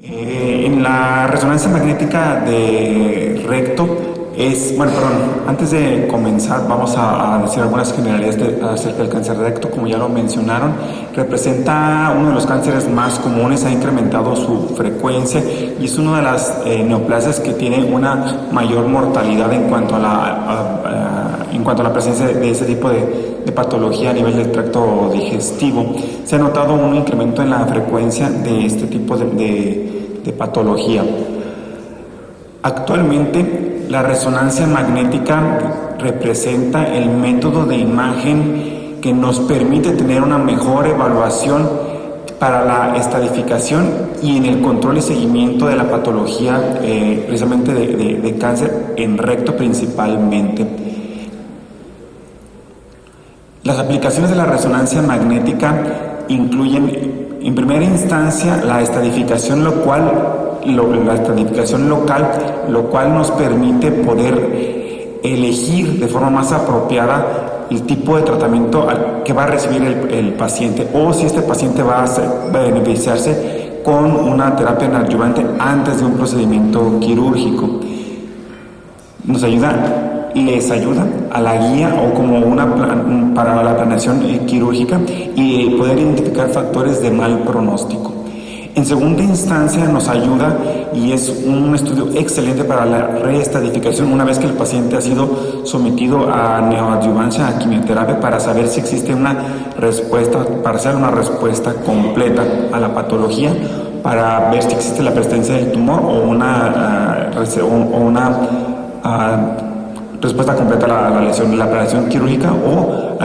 En la resonancia magnética de recto antes de comenzar vamos a decir algunas generalidades acerca del cáncer de recto. Como ya lo mencionaron, representa uno de los cánceres más comunes, ha incrementado su frecuencia y es una de las neoplasias que tiene una mayor mortalidad en cuanto a la presencia de ese tipo de patología a nivel del tracto digestivo. Se ha notado un incremento en la frecuencia de este tipo de patología. Actualmente, la resonancia magnética representa el método de imagen que nos permite tener una mejor evaluación para la estadificación y en el control y seguimiento de la patología, precisamente de cáncer en recto principalmente. Las aplicaciones de la resonancia magnética incluyen, en primera instancia, la estadificación local, lo cual nos permite poder elegir de forma más apropiada el tipo de tratamiento que va a recibir el paciente, o si este paciente va a beneficiarse con una terapia adyuvante antes de un procedimiento quirúrgico. Les ayuda a la guía o como para la planeación quirúrgica y poder identificar factores de mal pronóstico. En segunda instancia nos ayuda y es un estudio excelente para la reestadificación una vez que el paciente ha sido sometido a neoadyuvancia, a quimioterapia, para saber si existe una respuesta, para hacer una respuesta completa a la patología, para ver si existe la persistencia del tumor o una respuesta completa a la lesión, la planeación quirúrgica o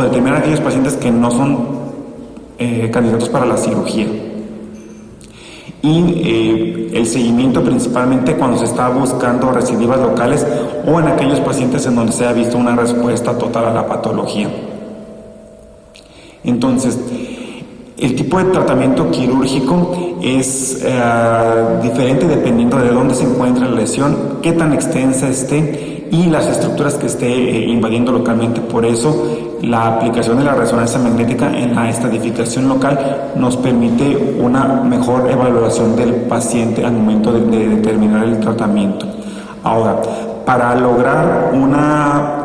determinar aquellos pacientes que no son candidatos para la cirugía. Y el seguimiento principalmente cuando se está buscando recidivas locales o en aquellos pacientes en donde se ha visto una respuesta total a la patología. Entonces, el tipo de tratamiento quirúrgico es diferente dependiendo de dónde se encuentra la lesión, qué tan extensa esté y las estructuras que esté invadiendo localmente. Por eso, la aplicación de la resonancia magnética en la estadificación local nos permite una mejor evaluación del paciente al momento de determinar el tratamiento. Ahora, para lograr una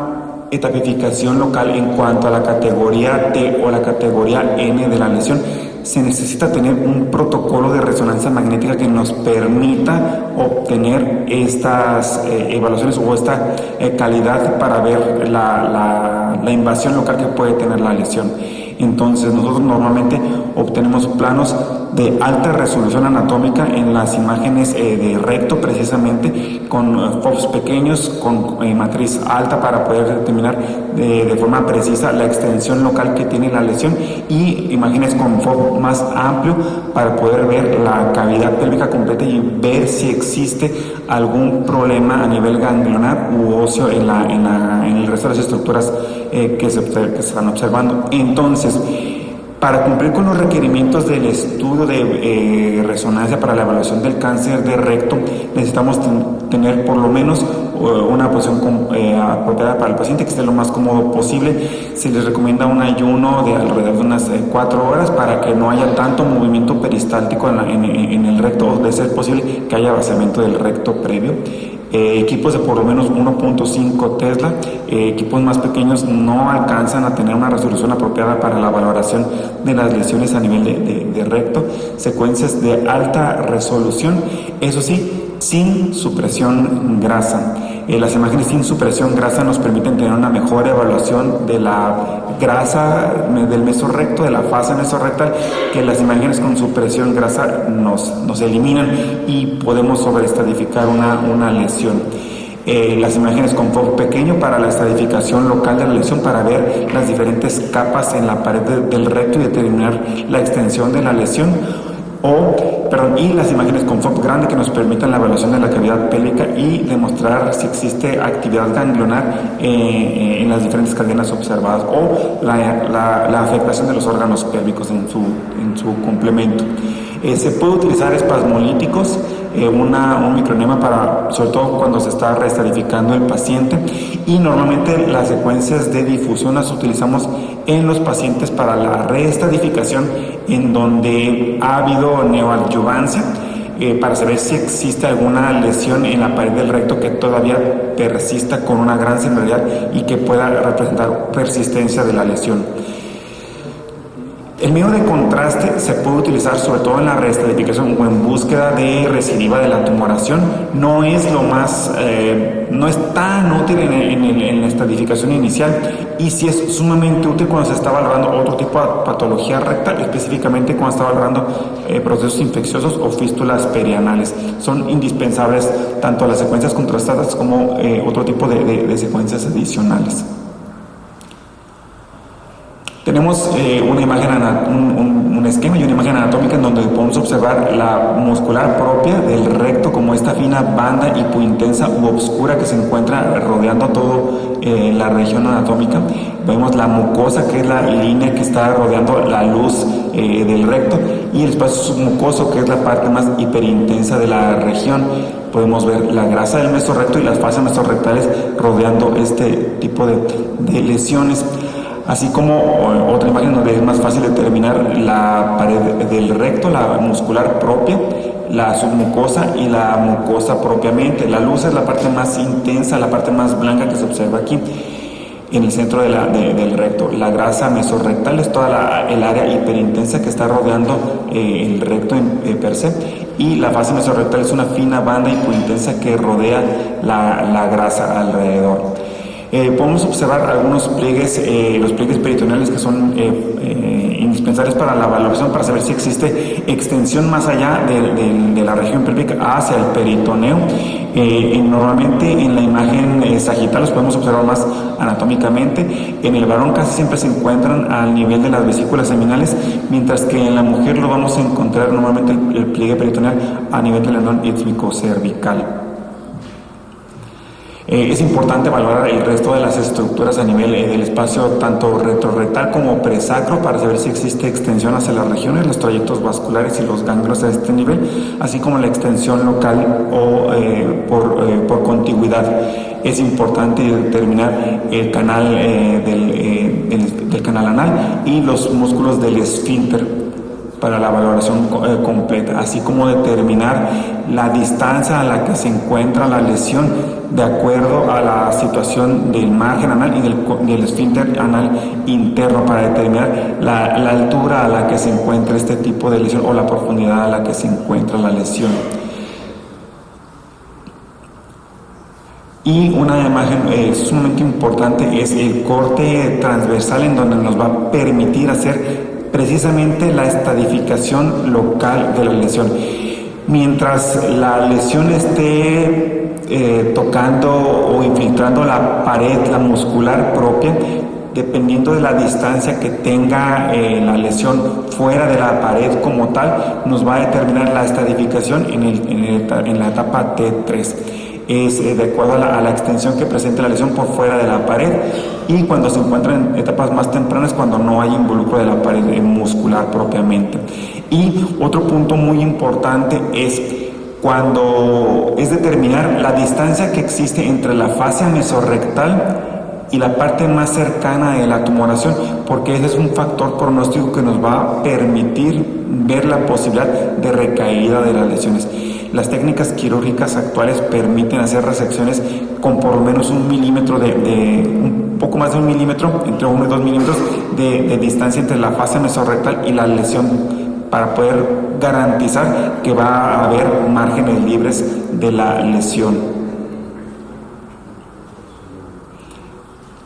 etapificación local en cuanto a la categoría T o la categoría N de la lesión, se necesita tener un protocolo de resonancia magnética que nos permita obtener estas evaluaciones o esta calidad para ver la invasión local que puede tener la lesión. Entonces, nosotros normalmente obtenemos planos de alta resolución anatómica en las imágenes de recto, precisamente con FOVs pequeños, con matriz alta, para poder determinar de forma precisa la extensión local que tiene la lesión, y imágenes con FOV más amplio para poder ver la cavidad pélvica completa y ver si existe algún problema a nivel ganglionar u óseo en el resto de las estructuras que se están observando. Entonces, para cumplir con los requerimientos del estudio de resonancia para la evaluación del cáncer de recto, necesitamos tener por lo menos una posición apropiada para el paciente, que esté lo más cómodo posible. Se les recomienda un ayuno de alrededor de unas 4 horas para que no haya tanto movimiento peristáltico en el recto, o de ser posible que haya vaciamiento del recto previo. Equipos de por lo menos 1.5 Tesla, equipos más pequeños no alcanzan a tener una resolución apropiada para la valoración de las lesiones a nivel de recto. Secuencias de alta resolución, eso sí, sin supresión grasa. Las imágenes sin supresión grasa nos permiten tener una mejor evaluación de la grasa del mesorrecto, de la fase mesorrectal, que las imágenes con supresión grasa nos eliminan y podemos sobreestadificar una lesión. Las imágenes con FOV pequeño para la estadificación local de la lesión, para ver las diferentes capas en la pared del recto y determinar la extensión de la lesión. Y las imágenes con FOV grande, que nos permitan la evaluación de la cavidad pélvica y demostrar si existe actividad ganglionar en las diferentes cadenas observadas, o la afectación de los órganos pélvicos en su complemento. Se puede utilizar espasmolíticos un microenema sobre todo cuando se está reestadificando el paciente, y normalmente las secuencias de difusión las utilizamos en los pacientes para la reestadificación en donde ha habido neoadyuvancia, para saber si existe alguna lesión en la pared del recto que todavía persista con una gran singularidad y que pueda representar persistencia de la lesión. El medio de contraste se puede utilizar sobre todo en la reestadificación o en búsqueda de recidiva de la tumoración. No es no es tan útil en la estadificación inicial, y sí es sumamente útil cuando se está valorando otro tipo de patología rectal, específicamente cuando se está valorando procesos infecciosos o fístulas perianales. Son indispensables tanto las secuencias contrastadas como otro tipo de secuencias adicionales. Tenemos una imagen, un esquema y una imagen anatómica en donde podemos observar la muscular propia del recto como esta fina banda hipointensa u obscura que se encuentra rodeando todo la región anatómica. Vemos la mucosa, que es la línea que está rodeando la luz del recto, y el espacio submucoso, que es la parte más hiperintensa de la región. Podemos ver la grasa del mesorrecto y las fascias mesorrectales rodeando este tipo de lesiones. Así como otra imagen donde es más fácil determinar la pared del recto, la muscular propia, la submucosa y la mucosa propiamente. La luz es la parte más intensa, la parte más blanca que se observa aquí en el centro del recto. La grasa mesorrectal es toda el área hiperintensa que está rodeando el recto per se, y la fase mesorrectal es una fina banda hipointensa que rodea la grasa alrededor. Podemos observar algunos pliegues, los pliegues peritoneales, que son indispensables para la valoración, para saber si existe extensión más allá de la región pélvica hacia el peritoneo. Normalmente en la imagen sagital los podemos observar más anatómicamente. En el varón casi siempre se encuentran al nivel de las vesículas seminales, mientras que en la mujer lo vamos a encontrar normalmente el pliegue peritoneal a nivel del endón ítmico cervical. Es importante valorar el resto de las estructuras a nivel del espacio tanto retrorrectal como presacro para saber si existe extensión hacia las regiones, los trayectos vasculares y los ganglios a este nivel, así como la extensión local o por contigüidad. Es importante determinar el canal del canal anal y los músculos del esfínter para la valoración completa, así como determinar la distancia a la que se encuentra la lesión de acuerdo a la situación del margen anal y del esfínter anal interno, para determinar la altura a la que se encuentra este tipo de lesión o la profundidad a la que se encuentra la lesión. Y una imagen sumamente importante es el corte transversal, en donde nos va a permitir hacer precisamente la estadificación local de la lesión. Mientras la lesión esté tocando o infiltrando la pared, la muscular propia, dependiendo de la distancia que tenga la lesión fuera de la pared como tal, nos va a determinar la estadificación en la etapa T3. Es de acuerdo a la extensión que presente la lesión por fuera de la pared, y cuando se encuentra en etapas más tempranas, cuando no hay involucro de la pared muscular propiamente. Y otro punto muy importante es cuando es determinar la distancia que existe entre la fascia mesorrectal y la parte más cercana de la tumoración, porque ese es un factor pronóstico que nos va a permitir ver la posibilidad de recaída de las lesiones. Las técnicas quirúrgicas actuales permiten hacer resecciones con por lo menos 1 milímetro un poco más de 1 milímetro, entre 1 y 2 milímetros de distancia entre la fascia mesorrectal y la lesión, para poder garantizar que va a haber márgenes libres de la lesión.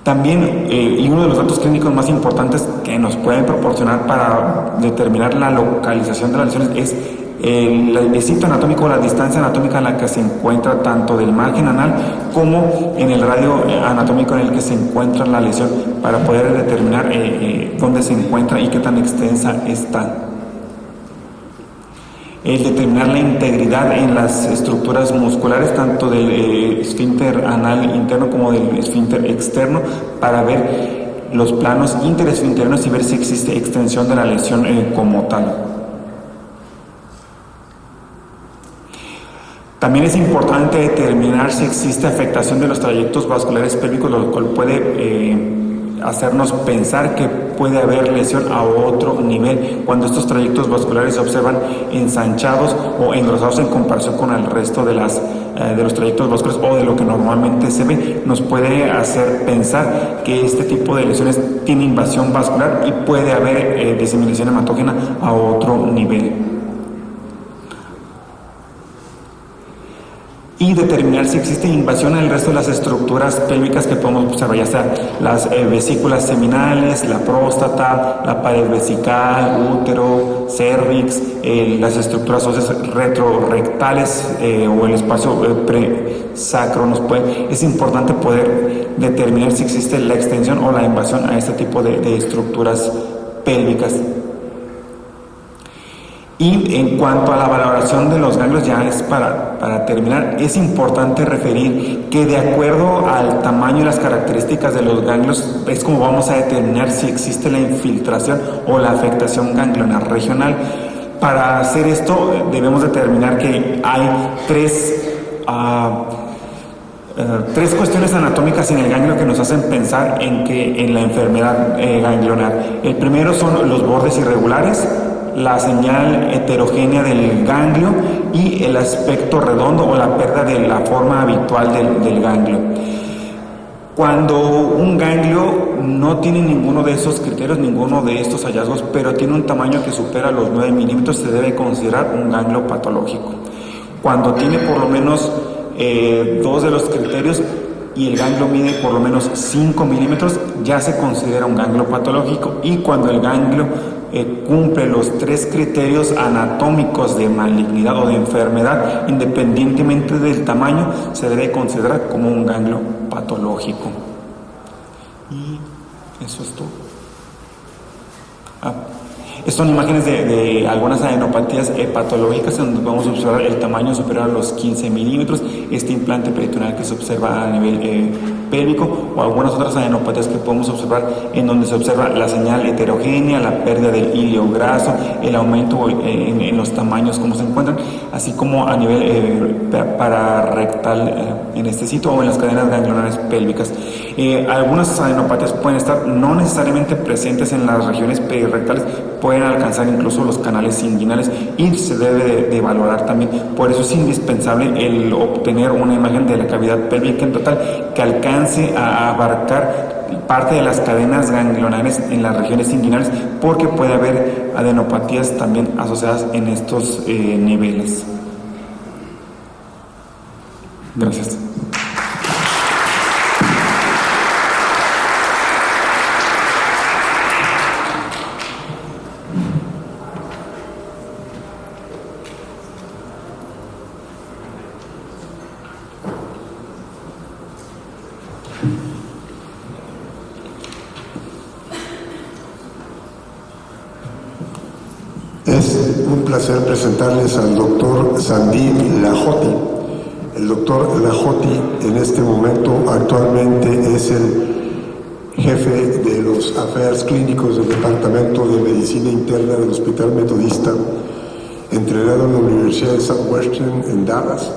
También, y uno de los datos clínicos más importantes que nos pueden proporcionar para determinar la localización de las lesiones es el sitio anatómico, la distancia anatómica en la que se encuentra tanto del margen anal como en el radio anatómico en el que se encuentra la lesión, para poder determinar dónde se encuentra y qué tan extensa está. El determinar la integridad en las estructuras musculares, tanto del esfínter anal interno como del esfínter externo, para ver los planos interesfinterinos y ver si existe extensión de la lesión como tal. También es importante determinar si existe afectación de los trayectos vasculares pélvicos, lo cual puede hacernos pensar que puede haber lesión a otro nivel cuando estos trayectos vasculares se observan ensanchados o engrosados en comparación con el resto de los trayectos vasculares o de lo que normalmente se ve. Nos puede hacer pensar que este tipo de lesiones tiene invasión vascular y puede haber diseminación hematógena a otro nivel. Y determinar si existe invasión en el resto de las estructuras pélvicas que podemos observar, ya sea las vesículas seminales, la próstata, la pared vesical, útero, cervix, las estructuras óseas retrorectales o el espacio presacro. Es importante poder determinar si existe la extensión o la invasión a este tipo de estructuras pélvicas. Y en cuanto a la valoración de los ganglios, ya es para terminar, es importante referir que de acuerdo al tamaño y las características de los ganglios es como vamos a determinar si existe la infiltración o la afectación ganglionar regional. Para hacer esto debemos determinar que hay tres cuestiones anatómicas en el ganglio que nos hacen pensar en la enfermedad ganglionar. El primero son los bordes irregulares, la señal heterogénea del ganglio y el aspecto redondo o la pérdida de la forma habitual del ganglio. Cuando un ganglio no tiene ninguno de esos criterios, ninguno de estos hallazgos, pero tiene un tamaño que supera los 9 milímetros, se debe considerar un ganglio patológico. Cuando tiene por lo menos 2 de los criterios y el ganglio mide por lo menos 5 milímetros, ya se considera un ganglio patológico. Y cuando el ganglio cumple los 3 criterios anatómicos de malignidad o de enfermedad, independientemente del tamaño, se debe considerar como un ganglio patológico. Y eso es todo. Estas son imágenes de algunas adenopatías patológicas en donde vamos a observar el tamaño superior a los 15 milímetros, este implante peritoneal que se observa a nivel pélvico, o algunas otras adenopatías que podemos observar en donde se observa la señal heterogénea, la pérdida del hilo graso, el aumento en los tamaños como se encuentran, así como a nivel pararectal en este sitio o en las cadenas ganglionares pélvicas. Algunas adenopatías pueden estar no necesariamente presentes en las regiones perirectales, pueden alcanzar incluso los canales inguinales y se debe de valorar también. Por eso es indispensable el obtener una imagen de la cavidad pélvica en total que alcance a abarcar parte de las cadenas ganglionares en las regiones inguinales, porque puede haber adenopatías también asociadas en estos niveles. Gracias. Es un placer presentarles al doctor Sandeep Lahoti. El doctor Lahoti en este momento actualmente es el jefe de los affairs clínicos del Departamento de Medicina Interna del Hospital Metodista, entrenado en la Universidad de Southwestern en Dallas.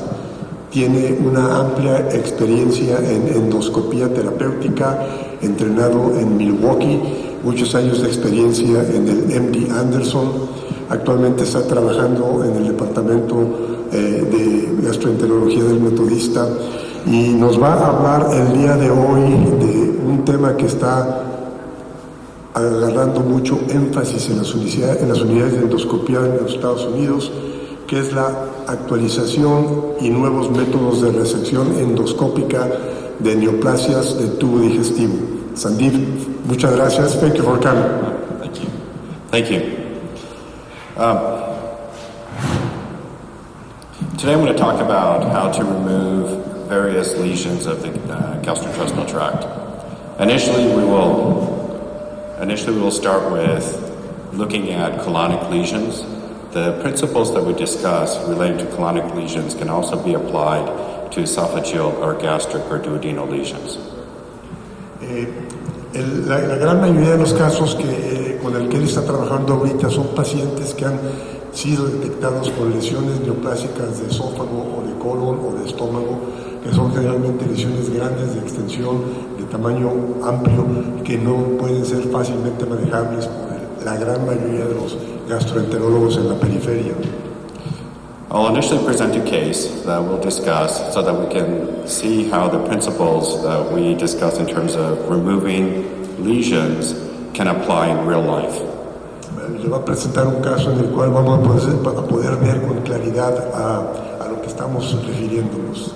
Tiene una amplia experiencia en endoscopía terapéutica, entrenado en Milwaukee, muchos años de experiencia en el MD Anderson. Actualmente está trabajando en el departamento de gastroenterología del Metodista y nos va a hablar el día de hoy de un tema que está agarrando mucho énfasis en las unidades de endoscopía en los Estados Unidos, que es la actualización y nuevos métodos de resección endoscópica de neoplasias del tubo digestivo. Sandeep, muchas gracias. Thank you for coming. Thank you. Thank you. Today I'm going to talk about how to remove various lesions of the gastrointestinal tract. Initially we will start with looking at colonic lesions. The principles that we discuss relating to colonic lesions can also be applied to esophageal or gastric or duodenal lesions. La gran mayoría de los casos con el que él está trabajando ahorita son pacientes que han sido detectados con lesiones neoplásicas de esófago o de colon o de estómago, que son generalmente lesiones grandes de extensión, de tamaño amplio, que no pueden ser fácilmente manejables por la gran mayoría de los gastroenterólogos en la periferia. I'll initially present a case that we'll discuss so that we can see how the principles that we discuss in terms of removing lesions can apply in real life. Le va a presentar un caso en el cual vamos a poder ver con claridad a lo que estamos refiriéndonos.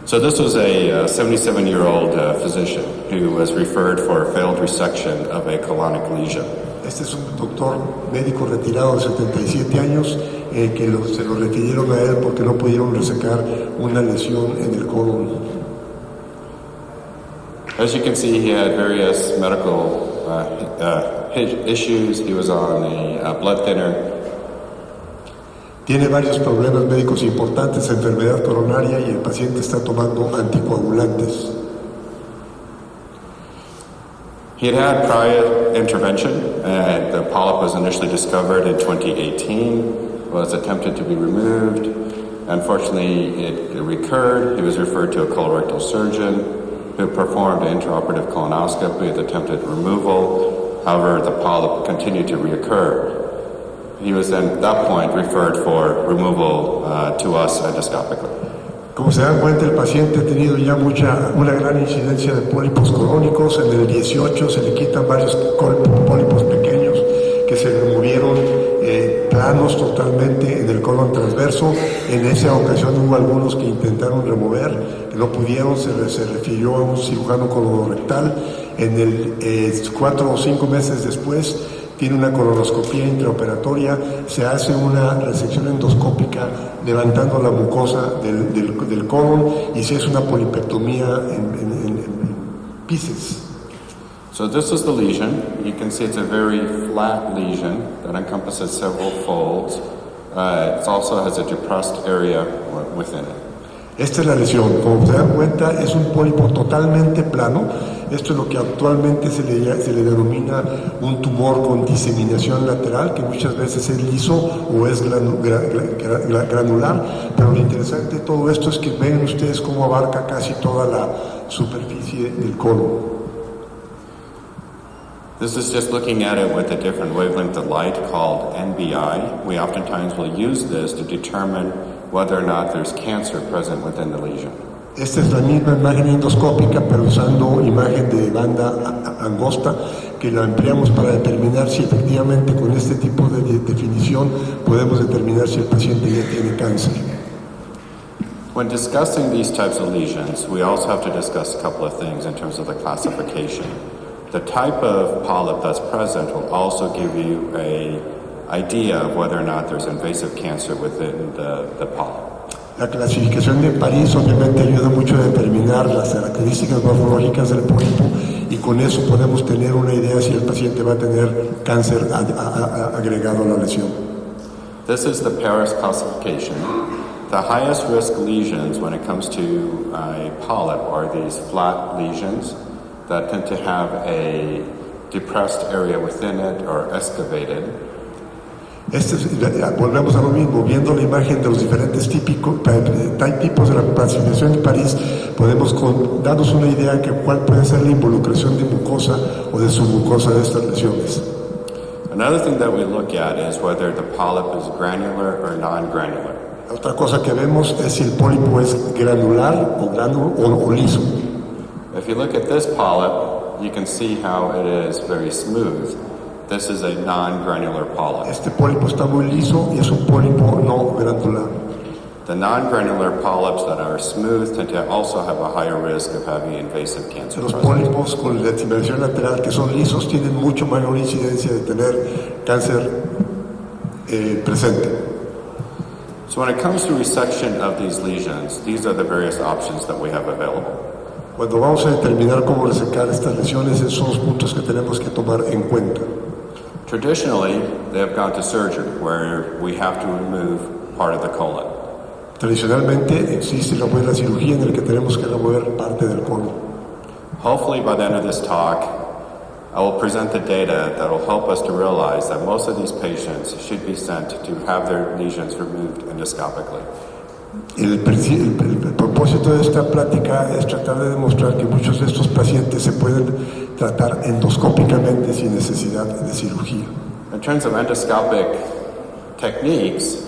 So this was a 77-year-old physician who was referred for a failed resection of a colonic lesion. Este es un doctor médico retirado de 77 años que se lo refirieron a él porque no pudieron resecar una lesión en el colon. As you can see, he had various medical issues. He was on a blood thinner. Tiene varios problemas médicos importantes, enfermedad coronaria, y el paciente está tomando anticoagulantes. He had prior intervention, and the polyp was initially discovered in 2018, was attempted to be removed. Unfortunately, it recurred. He was referred to a colorectal surgeon who performed an intraoperative colonoscopy with attempted removal. However, the polyp continued to reoccur. He was then, at that point, referred for removal to us endoscopically. Como se dan cuenta, el paciente ha tenido ya una gran incidencia de pólipos colónicos. En el 18 se le quitan varios pólipos pequeños que se removieron planos totalmente en el colon transverso. En esa ocasión hubo algunos que intentaron remover, que no pudieron, se refirió a un cirujano colorectal. En el 4 o 5 meses después tiene una colonoscopía intraoperatoria, se hace una resección endoscópica levantando la mucosa del colon y se hace una polipectomía en pieces. So this is the lesion. You can see it's a very flat lesion that encompasses several folds. It also has a depressed area within it. Esta es la lesión. Como se dan cuenta, es un pólipo totalmente plano. Esto es lo que actualmente se le denomina un tumor con diseminación lateral, que muchas veces es liso o es granular. Pero lo interesante de todo esto es que ven ustedes cómo abarca casi toda la superficie del colon. This is just looking at it with a different wavelength of light called NBI. We oftentimes will use this to determine whether or not there's cancer present within the lesion. Esta es la misma imagen endoscópica, pero usando imagen de banda angosta, que la empleamos para determinar si efectivamente con este tipo de definición podemos determinar si el paciente ya tiene cáncer. When discussing these types of lesions, we also have to discuss a couple of things in terms of the classification. The type of polyp that's present will also give you an idea of whether or not there's invasive cancer within the polyp. La clasificación de París obviamente ayuda mucho a determinar las características morfológicas del pólipo y con eso podemos tener una idea si el paciente va a tener cáncer agregado a la lesión. This is the Paris classification. The highest risk lesions when it comes to a polyp are these flat lesions that tend to have a depressed area within it or excavated. Volvemos a lo mismo, viendo la imagen de los diferentes tipos de la clasificación de París, podemos darnos una idea de cuál puede ser la involucración de mucosa o de submucosa de estas lesiones. Another thing that we look at is whether the polyp is granular or non-granular. Otra cosa que vemos es si el pólipo es granular o liso. If you look at this polyp, you can see how it is very smooth. This is a non-granular polyp. Este pólipo está muy liso y es un pólipo no granular. The non-granular polyps that are smooth tend to also have a higher risk of having invasive cancer. Los pólipos con la diseminación lateral que son lisos tienen mucho mayor incidencia de tener cáncer presente. So when it comes to resection of these lesions, these are the various options that we have available. Cuando vamos a determinar cómo resecar estas lesiones, esos son los puntos que tenemos que tomar en cuenta. Traditionally, they have gone to surgery, where we have to remove part of the colon. Tradicionalmente existe la cirugía en la que tenemos que remover parte del colon. Hopefully, by the end of this talk, I will present the data that will help us to realize that most of these patients should be sent to have their lesions removed endoscopically. El propósito de esta plática es tratar de demostrar que muchos de estos pacientes se pueden tratar endoscópicamente sin necesidad de cirugía. In terms of endoscopic techniques,